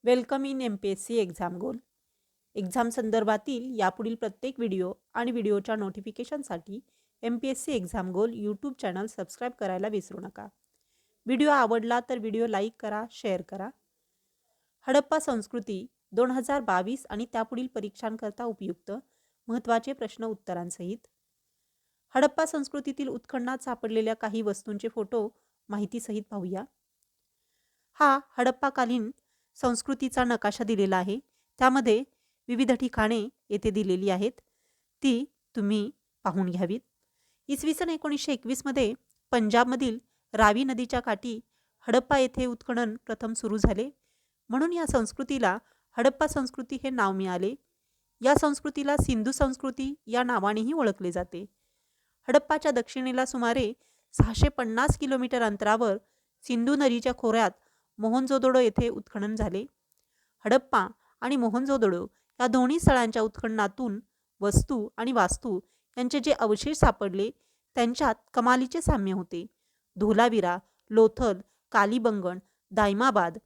Welcome in MPSC exam goal. Exam संदर्भातील यापुढील प्रत्येक व्हिडिओ आणि व्हिडिओच्या नोटिफिकेशनसाठी MPSC एक्झाम गोल यूट्यूब चॅनल सबस्क्राईब करायला विसरू नका. व्हिडिओ आवडला तर व्हिडिओ लाईक करा, शेअर करा. हडप्पा संस्कृती 2022 आणि त्यापुढील परीक्षांकरता उपयुक्त महत्त्वाचे प्रश्न उत्तरांसहित. हडप्पा संस्कृतीतील उत्खननात सापडलेल्या काही वस्तूंचे फोटो माहितीसहित पाहूया. हा हडप्पाकालीन संस्कृतीचा नकाशा दिलेला आहे. त्यामध्ये विविध ठिकाणे येथे दिलेली आहेत, ती तुम्ही पाहून घ्यावीत. इसवी सन 1921 मध्ये पंजाबमधील रावी नदीच्या काठी हडप्पा येथे उत्खनन प्रथम सुरू झाले. म्हणून या संस्कृतीला हडप्पा संस्कृती हे नाव मिळाले. या संस्कृतीला सिंधू संस्कृती या नावानेही ओळखले जाते. हडप्पाच्या दक्षिणेला सुमारे 650 किलोमीटर अंतरावर सिंधू नदीच्या खोऱ्यात मोहनजोदडो येथे उत्खनन झाले. हडप्पा आणि मोहनजोदडो या दोन्ही स्थळांच्या उत्खननातून वस्तू आणि वास्तू यांचे जे अवशेष सापडले त्यांच्यात कमालीचे साम्य होते. धोलावीरा, लोथल, कालीबंगन, दायमाबाद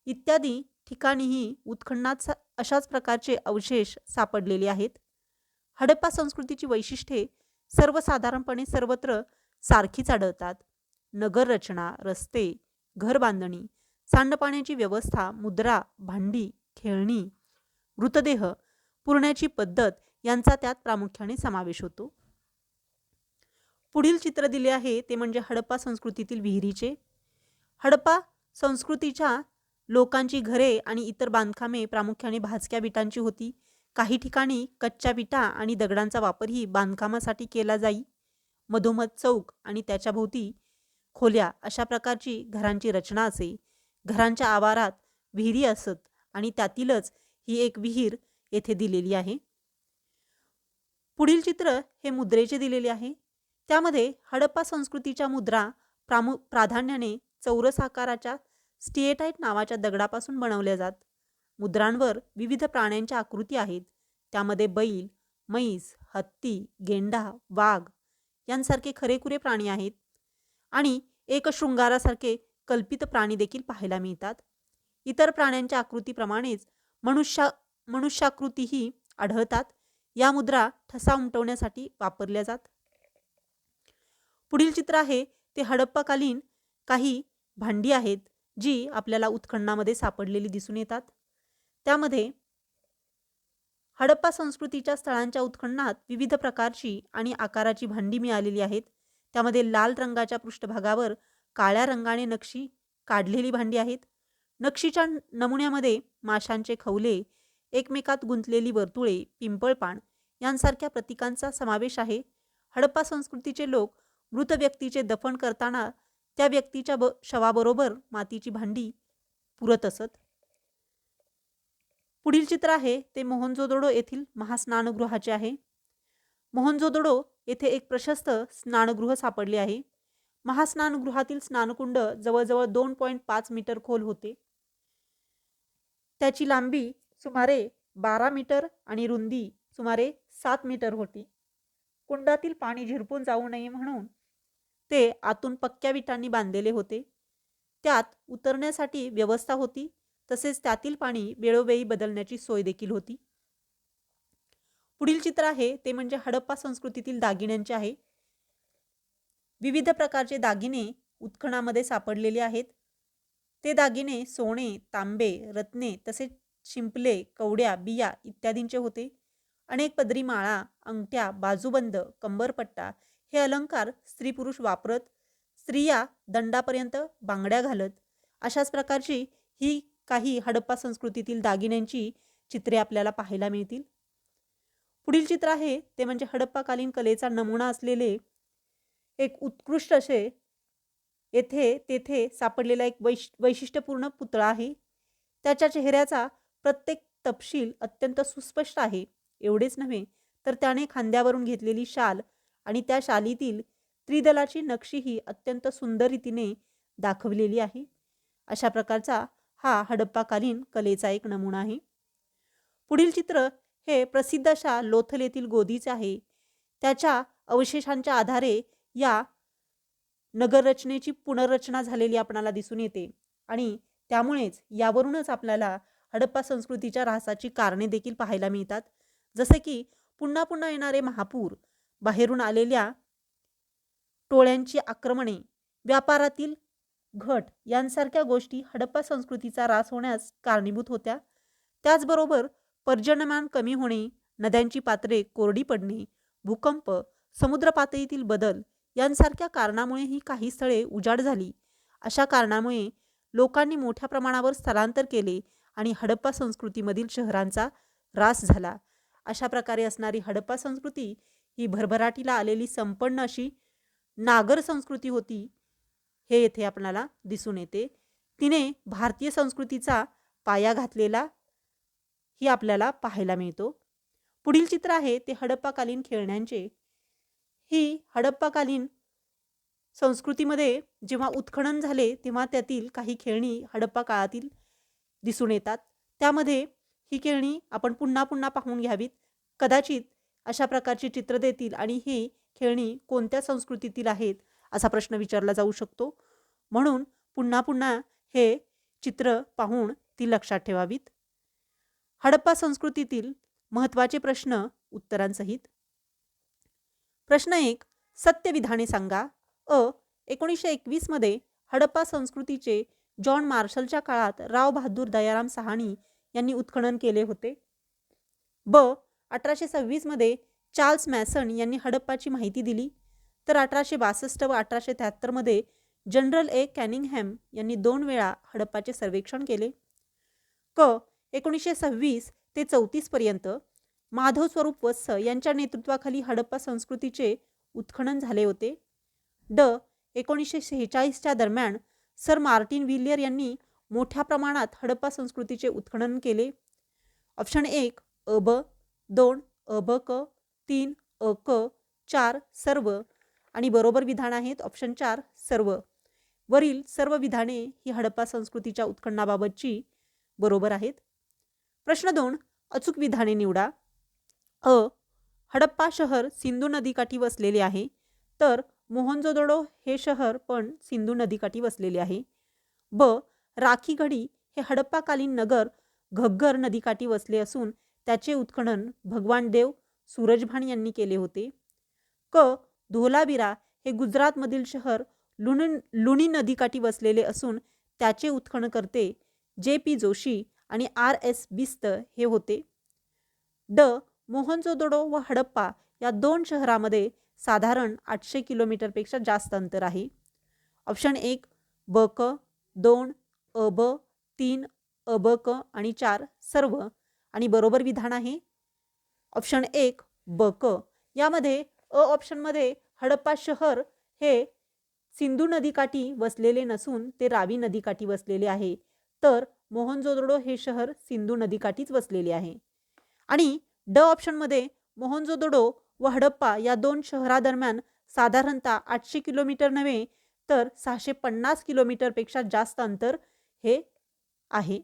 इत्यादी ठिकाणीही उत्खननात अशाच प्रकारचे अवशेष सापडलेले आहेत. हडप्पा संस्कृतीची वैशिष्ट्ये सर्वसाधारणपणे सर्वत्र सारखीच आढळतात. नगर रचना, रस्ते, घर बांधणी, सांडपाण्याची व्यवस्था, मुद्रा, भांडी, खेळणी, मृतदेह पुरण्याची पद्धत यांचा त्यात प्रामुख्याने समावेश होतो. पुढील चित्र दिले आहे ते म्हणजे हडप्पा संस्कृतीतील विहिरीचे. हडप्पा संस्कृतीच्या लोकांची घरे आणि इतर बांधकामे प्रामुख्याने भाजक्या विटांची होती. काही ठिकाणी कच्च्या विटा आणि दगडांचा वापरही बांधकामासाठी केला जाई. मधोमध चौक आणि त्याच्या भोवती खोल्या अशा प्रकारची घरांची रचना असे. घरांच्या आवारात विहिरी असत आणि त्यातीलच ही एक विहीर येथे दिलेली आहे. पुढील चित्र हे मुद्रेचे दिलेले आहे. त्यामध्ये हडप्पा संस्कृतीच्या मुद्रा प्राधान्याने चौरस आकाराच्या स्टिएटाईट नावाच्या दगडापासून बनवल्या जात. मुद्रांवर विविध प्राण्यांच्या आकृती आहेत. त्यामध्ये बैल, म्हैस, हत्ती, गेंडा, वाघ यांसारखे खरेखुरे प्राणी आहेत आणि एक शृंगारासारखे कल्पित प्राणी देखील पाहायला मिळतात. इतर प्राण्यांच्या आकृतीप्रमाणेच मनुष्याकृतीही आढळतात. या मुद्रा ठसा उमटवण्यासाठी वापरल्या जात. पुढील चित्र आहे ते हडप्पाकालीन काही भांडी आहेत जी आपल्याला उत्खननामध्ये सापडलेली दिसून येतात. त्यामध्ये हडप्पा संस्कृतीच्या स्थळांच्या उत्खननात विविध प्रकारची आणि आकाराची भांडी मिळालेली आहेत. त्यामध्ये लाल रंगाच्या पृष्ठभागावर काळ्या रंगाने नक्षी काढलेली भांडी आहेत. नक्षीच्या नमुन्यामध्ये माशांचे खवले, एकमेकात गुंतलेली वर्तुळे, पिंपळपान यांसारख्या प्रतीकांचा समावेश आहे. हडप्पा संस्कृतीचे लोक मृत व्यक्तीचे दफन करताना त्या व्यक्तीच्या शवाबरोबर मातीची भांडी पुरत असत. पुढील चित्र आहे ते मोहनजोदडो येथील महास्नानगृहाचे आहे. मोहनजोदडो येथे एक प्रशस्त स्नानगृह सापडले आहे. महास्नानगृहातील स्नानकुंड जवळजवळ 2.5 मीटर खोल होते. त्याची लांबी सुमारे 12 मीटर आणि रुंदी सुमारे 7 मीटर होती. कुंडातील पाणी झिरपून जाऊ नये म्हणून ते आतून पक्क्या विटांनी बांधलेले होते. त्यात उतरण्यासाठी व्यवस्था होती. तसेच त्यातील पाणी वेळोवेळी बदलण्याची सोय देखील होती. पुढील चित्र आहे ते म्हणजे हडप्पा संस्कृतीतील दागिन्यांचे आहे. विविध प्रकारचे दागिने उत्खनामध्ये सापडलेले आहेत. ते दागिने सोने, तांबे, रत्ने तसेच शिंपले, कवड्या, बिया इत्यादींचे होते. अनेक पदरी माळा, अंगठ्या, बाजूबंद, कंबरपट्टा हे अलंकार स्त्री पुरुष वापरत. स्त्रिया दंडापर्यंत बांगड्या घालत. अशाच प्रकारची ही काही हडप्पा संस्कृतीतील दागिन्यांची चित्रे आपल्याला पाहायला मिळतील. पुढील चित्र आहे ते म्हणजे हडप्पाकालीन कलेचा नमुना असलेले एक उत्कृष्ट असे तेथे सापडलेला एक वैशिष्ट्यपूर्ण पुतळा आहे. त्याच्या चेहऱ्याचा प्रत्येक तपशील अत्यंत सुस्पष्ट आहे. एवढेच नव्हे तर त्याने खांद्यावरून घेतलेली शाल आणि त्या शालीतील त्रिदलाची नक्षीही अत्यंत सुंदर रीतीने दाखवलेली आहे. अशा प्रकारचा हा हडप्पाकालीन कलेचा एक नमुना आहे. पुढील चित्र हे प्रसिद्ध अशा लोथल येथील गोदीचे आहे. त्याच्या अवशेषांच्या आधारे या नगररचनेची पुनर्रचना झालेली आपणाला दिसून येते आणि त्यामुळेच यावरूनच आपल्याला हडप्पा संस्कृतीच्या ऱ्हासाची कारणे देखील पाहायला मिळतात. जसे की पुन्हा पुन्हा येणारे महापूर, बाहेरून आलेल्या टोळ्यांची आक्रमणे, व्यापारातील घट यांसारख्या गोष्टी हडप्पा संस्कृतीचा ऱ्हास होण्यास कारणीभूत होत्या. त्याचबरोबर पर्जन्यमान कमी होणे, नद्यांची पात्रे कोरडी पडणे, भूकंप, समुद्र पातळीतील बदल यांसारख्या कारणामुळेही काही स्थळे उजाड झाली. अशा कारणामुळे लोकांनी मोठ्या प्रमाणावर स्थलांतर केले आणि हडप्पा संस्कृतीमधील शहरांचा ऱ्हास झाला. अशा प्रकारे असणारी हडप्पा संस्कृती ही भरभराटीला आलेली संपन्न अशी नागर संस्कृती होती, हे येथे आपल्याला दिसून येते. तिने भारतीय संस्कृतीचा पाया घातलेला ही आपल्याला पाहायला मिळतो. पुढील चित्र आहे ते हडप्पाकालीन खेळण्यांचे. ही हडप्पाकालीन संस्कृतीमध्ये जेव्हा उत्खनन झाले तेव्हा त्यातील काही खेळणी हडप्पा काळातील दिसून येतात. त्यामध्ये ही खेळणी आपण पुन्हा पुन्हा पाहून घ्यावीत. कदाचित अशा प्रकारची चित्र देतील आणि ही खेळणी कोणत्या संस्कृतीतील आहेत असा प्रश्न विचारला जाऊ शकतो. म्हणून पुन्हा पुन्हा हे चित्र पाहून ती लक्षात ठेवावीत. हडप्पा संस्कृतीतील महत्त्वाचे प्रश्न उत्तरांसहित. प्रश्न 1. सत्य विधाने सांगा. 1921 मध्ये हडप्पा संस्कृतीचे जॉन मार्शलच्या काळात राव बहादूर दयाराम सहानी यांनी उत्खनन केले होते. 1826 मध्ये चार्ल्स मॅसन यांनी हडप्पाची माहिती दिली. तर 1862 व 1873 मध्ये जनरल ए कॅनिंगहॅम यांनी 2 वेळा हडप्पाचे सर्वेक्षण केले. 1926 ते 34 पर्यंत माधव स्वरूप वत्स यांच्या नेतृत्वाखाली हडप्पा संस्कृतीचे उत्खनन झाले होते. 1946च्या दरम्यान सर मार्टिन व्हिलियर यांनी मोठ्या प्रमाणात हडप्पा संस्कृतीचे उत्खनन केले. ऑप्शन 1 अब, 2 अब क, 3 अक, 4 सर्व आणि बरोबर विधान आहेत ऑप्शन 4 सर्व. वरील सर्व विधाने ही हडप्पा संस्कृतीच्या उत्खननाबाबतची बरोबर आहेत. प्रश्न 2. अचूक विधाने निवडा. हडप्पा शहर सिंधू नदीकाठी वसलेले आहे. तर मोहनजोदडो हे शहर पण सिंधू नदीकाठी वसलेले आहे. राखीगढी हे हडप्पाकालीन नगर घग्गर नदीकाठी वसले असून त्याचे उत्खनन भगवान देव सूरजभान यांनी केले होते. धोलावीरा हे गुजरातमधील शहर लुणी नदीकाठी वसलेले असून त्याचे उत्खननकर्ते J.P. जोशी आणि R.S. बिस्त हे होते. मोहनजोदडो व हडप्पा या 2 शहरामध्ये साधारण 800 किलोमीटरपेक्षा जास्त अंतर आहे. ऑप्शन 1 बक, 2 अब, 3 अबक आणि 4 सर्व आणि बरोबर विधान आहे ऑप्शन 1 बक. यामध्ये ऑप्शनमध्ये हडप्पा शहर हे सिंधू नदीकाठी वसलेले नसून ते रावी नदीकाठी वसलेले आहे. तर मोहनजोदडो हे शहर सिंधू नदीकाठीच वसलेले आहे. आणि ऑप्शनमध्ये मोहनजोदडो व हडप्पा या 2 शहरादरम्यान साधारणतः 800 किलोमीटर नव्हे तर 650 किलोमीटरपेक्षा जास्त अंतर हे आहे.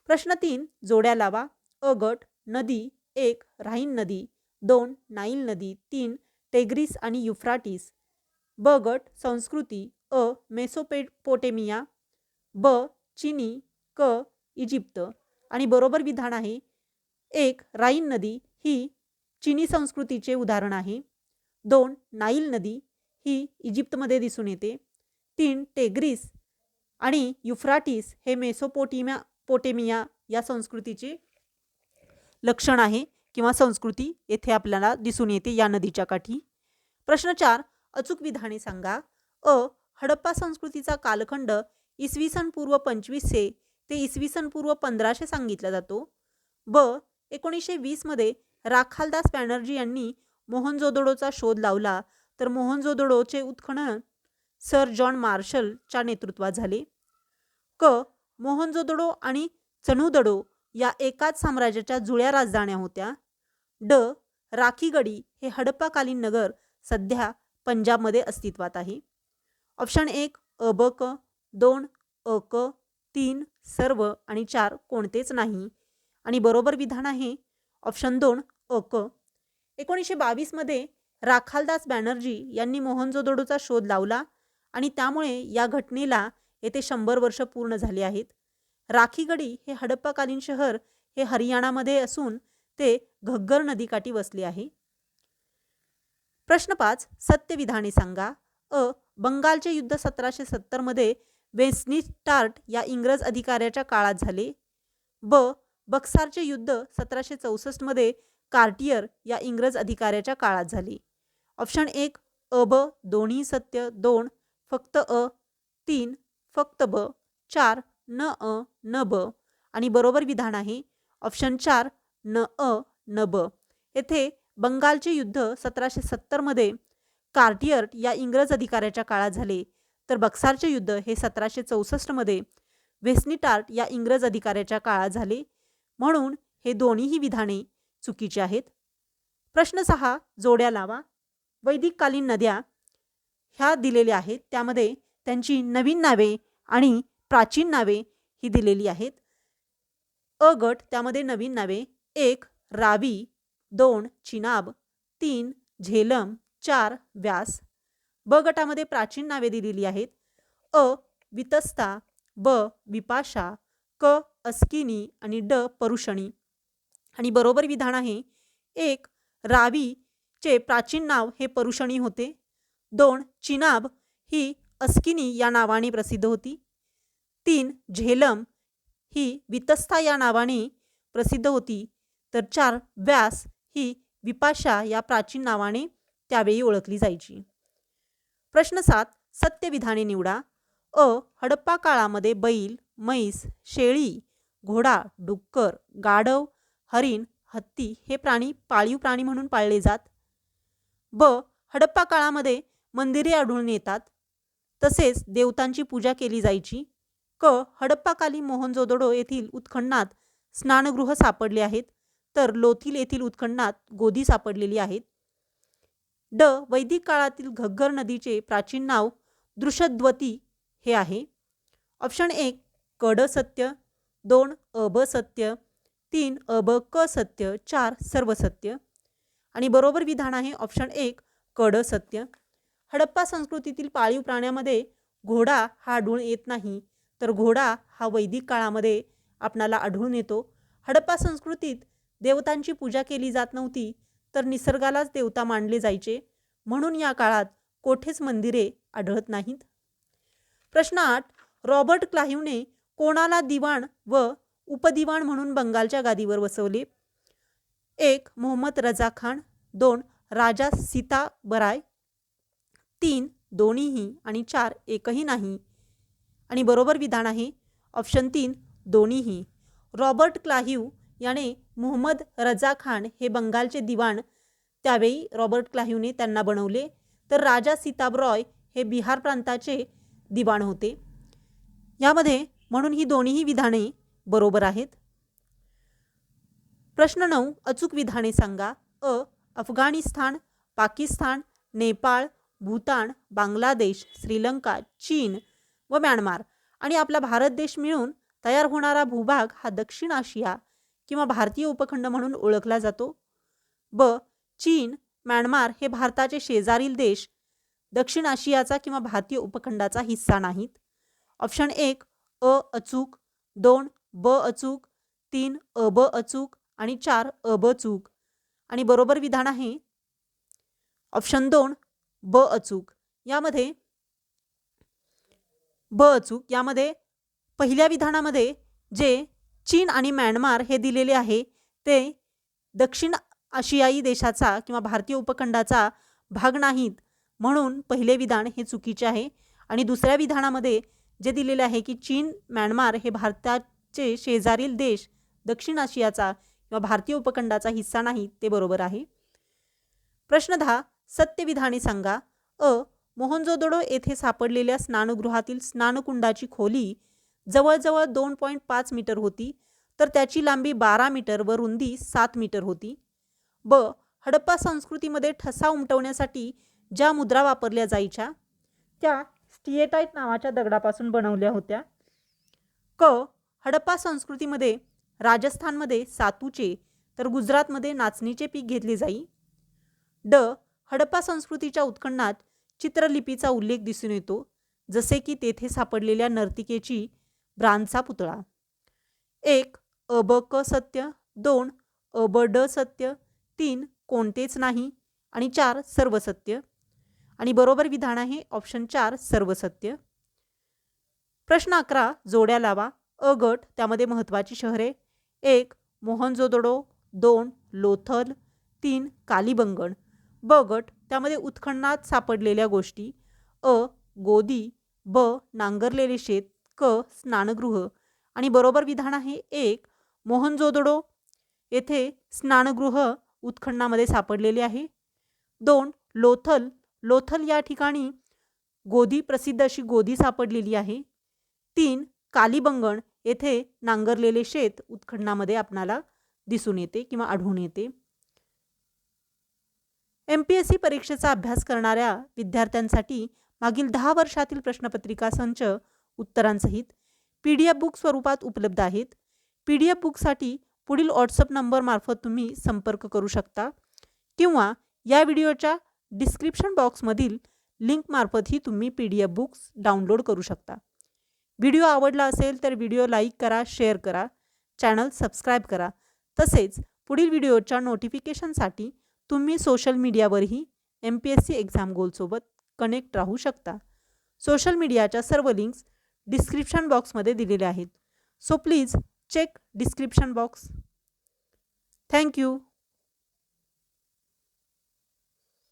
प्रश्न 3. जोड्या लावा. अ गट नदी 1 राहीन नदी, 2 नाईल नदी, 3 टेग्रिस आणि युफ्राटिस. ब गट संस्कृती. मेसोपोटेमिया, ब चिनी, क इजिप्त आणि बरोबर विधान आहे 1 राईन नदी ही चिनी संस्कृतीचे उदाहरण आहे. 2 नाईल नदी ही इजिप्तमध्ये दिसून येते. 3 टेग्रिस आणि युफ्राटिस हे मेसोपोटेमिया या संस्कृतीचे लक्षण आहे किंवा संस्कृती येथे आपल्याला दिसून येते या नदीच्या काठी. प्रश्न 4. अचूक विधाने सांगा. हडप्पा संस्कृतीचा कालखंड इसवी सन पूर्व 2500 ते इसवी सन पूर्व 1500 सांगितला जातो. 1920 मध्ये राखालदास बॅनर्जी यांनी मोहनजोदडोचा शोध लावला. तर मोहनजोदडोचे उत्खनन सर जॉन मार्शलच्या नेतृत्वात झाले. मोहनजोदडो आणि चनुदडो या एकाच साम्राज्याच्या जुळ्या राजधान्या होत्या. राखीगढी हे हडप्पाकालीन नगर सध्या पंजाबमध्ये अस्तित्वात आहे. ऑप्शन 1 अबक, 2 अक, 3 सर्व आणि 4 कोणतेच नाही आणि बरोबर विधान आहे ऑप्शन 2 अक. 1922 मध्ये राखालदास बॅनर्जी यांनी मोहनजोदडोचा शोध लावला आणि त्यामुळे या घटनेला येथे 100 वर्ष पूर्ण झाली आहेत. राखीगडी हे हडप्पाकालीन शहर हे हरियाणामध्ये असून ते घग्गर नदीकाठी वसले आहे. प्रश्न 5. सत्य विधाने सांगा. बंगालचे युद्ध 1770 मध्ये वेस्टमिन्स्टर या इंग्रज अधिकाऱ्याच्या काळात झाले. बक्सारचे युद्ध 1764 मध्ये कार्टियर या इंग्रज अधिकाऱ्याच्या काळात झाले. ऑप्शन 1 ब. दोन्ही सत्य. 2 फक्त 3 फक्त ब. 4 न ब. आणि बरोबर विधान आहे ऑप्शन 4 न ब. येथे बंगालचे युद्ध 1770 मध्ये कार्टियर या इंग्रज अधिकाऱ्याच्या काळात झाले, तर बक्सारचे युद्ध हे 1764 मध्ये वेस्टमिन्स्टर या इंग्रज अधिकाऱ्याच्या काळात झाले. म्हणून हे दोन्हीही विधाने चुकीची आहेत. प्रश्न 6. जोड्या लावा. वैदिक कालीन नद्या ह्या दिलेल्या आहेत, त्यामध्ये त्यांची नवीन नावे आणि प्राचीन नावे ही दिलेली आहेत. गट त्यामध्ये नवीन नावे 1 रावी, 2 चिनाब, 3 झेलम, 4 व्यास. ब गटामध्ये प्राचीन नावे दिलेली आहेत. वितस्ता, ब विपाशा, क अस्किनी आणि ड परुषणी. आणि बरोबर विधान आहे 1 रावीचे प्राचीन नाव हे परुषणी होते. 2 चिनाब ही अस्किनी या नावाने प्रसिद्ध होती. 3 झेलम ही वितस्ता या नावाने प्रसिद्ध होती. तर 4 व्यास ही विपाशा या प्राचीन नावाने त्यावेळी ओळखली जायची. प्रश्न 7. सत्य विधाने निवडा. हडप्पा काळामध्ये बैल, म्हैस, शेळी, घोडा, डुक्कर, गाढव, हरिण, हत्ती हे प्राणी पाळीव प्राणी म्हणून पाळले जात. ब. हडप्पा काळामध्ये मंदिरे आढळून येतात, तसेच देवतांची पूजा केली जायची. क. हडप्पाकालीन मोहनजोदडो येथील उत्खननात स्नानगृह सापडले आहेत, तर लोथील येथील उत्खननात गोदी सापडलेली आहेत. ड. वैदिक काळातील घग्गर नदीचे प्राचीन नाव दृषद्वती हे आहे. ऑप्शन 1 कड सत्य, 2 अब सत्य, 3 अब क सत्य, 4 सर्व सत्य. आणि बरोबर विधान आहे ऑप्शन 1 कड सत्य. हडप्पा संस्कृतीतील पाळीव प्राण्यामध्ये घोडा हा आढळून येत नाही, तर घोडा हा वैदिक काळामध्ये आपणाला आढळून येतो. हडप्पा संस्कृतीत देवतांची पूजा केली जात नव्हती, तर निसर्गालाच देवता मानले जायचे, म्हणून या काळात कोठेच मंदिरे आढळत नाहीत. प्रश्न 8. रॉबर्ट क्लाइव्हने कोणाला दिवाण व उपदिवाण म्हणून बंगालच्या गादीवर बसवले. 1 मोहम्मद रजा खान, 2 राजा सीताबराय, 3 दोन्हीही आणि 4 एकही नाही. आणि बरोबर विधान आहे ऑप्शन 3 दोन्हीही. रॉबर्ट क्लाइव्ह याने मोहम्मद रजा खान हे बंगालचे दिवाण त्यावेळी रॉबर्ट क्लाइव्हने त्यांना बनवले, तर राजा सीताबरॉय हे बिहार प्रांताचे दिवाण होते. यामध्ये म्हणून ही दोन्हीही विधाने बरोबर आहेत. प्रश्न 9. अचूक विधाने सांगा. अफगाणिस्तान, पाकिस्तान, नेपाळ, भूतान, बांगलादेश, श्रीलंका, चीन व म्यानमार आणि आपला भारत देश मिळून तयार होणारा भूभाग हा दक्षिण आशिया किंवा भारतीय उपखंड म्हणून ओळखला जातो. ब. चीन, म्यानमार हे भारताचे शेजारील देश दक्षिण आशियाचा किंवा भारतीय उपखंडाचा हिस्सा नाहीत. ऑप्शन 1 अचूक, 2 ब अचूक, 3 अब अचूक आणि 4 अब चूक. आणि बरोबर विधान आहे ऑप्शन 2 ब अचूक. यामध्ये ब अचूक यामध्ये पहिल्या विधानामध्ये जे चीन आणि म्यानमार हे दिलेले आहे ते दक्षिण आशियाई देशाचा किंवा भारतीय उपखंडाचा भाग नाहीत, म्हणून पहिले विधान हे चुकीचे आहे. आणि दुसऱ्या विधानामध्ये जे दिलेले आहे की चीन, म्यानमार हे भारताचे शेजारील देश दक्षिण आशियाचा किंवा भारतीय उपखंडाचा हिस्सा नाहीत, ते बरोबर आहे. प्रश्न 10. सत्य विधाने सांगा. मोहनजोदडो येथे सापडलेल्या स्नानगृहातील स्नानकुंडाची खोली जवळजवळ 2.5 मीटर होती, तर त्याची लांबी 12 मीटर व रुंदी 7 मीटर होती. ब. हडप्पा संस्कृतीमध्ये ठसा उमटवण्यासाठी ज्या मुद्रा वापरल्या जायच्या त्या स्टिएटाईट नावाच्या दगडापासून बनवल्या होत्या. क. हडप्पा संस्कृतीमध्ये राजस्थानमध्ये सातूचे तर गुजरातमध्ये नाचणीचे पीक घेतले जाई. ड. हडप्पा संस्कृतीच्या उत्खननात चित्रलिपीचा उल्लेख दिसून येतो, जसे की तेथे सापडलेल्या नर्तिकेची ब्रांचा पुतळा. 1. अ ब क सत्य, 2. अ ब ड सत्य, 3. कोणतेच नाही आणि 4. सर्व सत्य. आणि बरोबर विधान आहे ऑप्शन 4 सर्व सत्य. प्रश्न 11 जोड्या लावा. अ गट त्यामध्ये महत्त्वाची शहरे. 1. मोहनजोदडो, 2. लोथल, 3. कालीबंगन. ब गट त्यामध्ये उत्खननात सापडलेल्या गोष्टी. अ. गोदी, ब. नांगरलेले शेत, क. स्नानगृह. आणि बरोबर विधान आहे 1. मोहनजोदडो येथे स्नानगृह उत्खननामध्ये सापडलेले आहे. 2. लोथल, लोथल या ठिकाणी गोदी प्रसिद्ध अशी गोदी सापडलेली आहे. 3. कालीबंगन येथे नांगरलेले शेत उत्खननामध्ये आपणाला दिसून येते किंवा आढळून येते. MPSC परीक्षेचा अभ्यास करणाऱ्या विद्यार्थ्यांसाठी मागील 10 वर्षातील प्रश्नपत्रिका संच उत्तरांसहित PDF बुक स्वरूपात उपलब्ध आहेत. PDF बुकसाठी पुढील व्हॉट्सअप नंबरमार्फत तुम्ही संपर्क करू शकता किंवा या व्हिडिओच्या डिस्क्रिप्शन बॉक्समधील लिंकमार्फतही तुम्ही PDF बुक्स डाउनलोड करू शकता. व्हिडिओ आवडला असेल तर व्हिडिओ लाईक करा, शेअर करा, चॅनल सबस्क्राईब करा. तसेच पुढील व्हिडिओच्या नोटिफिकेशनसाठी तुम्ही सोशल मीडियावरही MPSC एक्झाम गोलसोबत कनेक्ट राहू शकता. सोशल मीडियाच्या सर्व लिंक्स डिस्क्रिप्शन बॉक्समध्ये दिलेल्या आहेत. So please check description box. Thank you.